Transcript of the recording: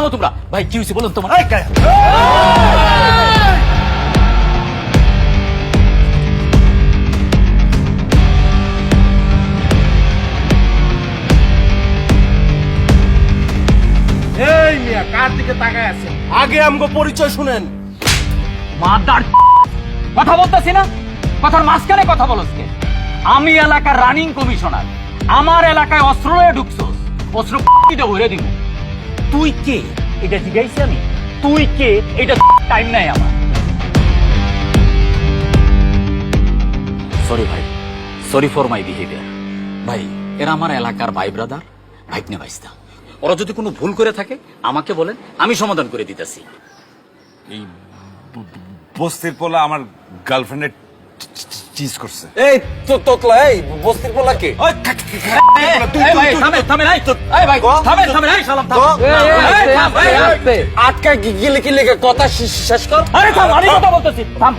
থামো তোমরা। ভাই কি হয়েছে বলুন তোমার? এই মিয়া কার দিকে তাকায় আছেন? আগে আমগো পরিচয় শুনেন। মাদার কথা বলতেছি না, কথার মাঝখানে কথা বলছ কে? আমি এলাকার রানিং কমিশনার, আমার এলাকায় অস্ত্র লয়ে ঢুকছস, অস্ত্র ভরে দিব। তুই কে এটা জিজ্ঞাসি আমি? তুই কে এটা টাইম নাই আমার। সরি ভাই, সরি ফর মাই বিহেভিয়ার। ভাই এরা আমার এলাকার ভাই ব্রাদার, ভাইকনে ভাইস্তা। ওরা যদি কোনো ভুল করে থাকে আমাকে বলেন, আমি সমাধান করে দিতেছি। এই বস্তির পোলা আমার গার্লফ্রেন্ডের চিজ করছে। এই তো তোতলা, এই বস্তির পোলা কে? আটকা গিলে কি লেগে কথা শেষ কর। আরে থাম, আমি কথা বলতেছি, থাম।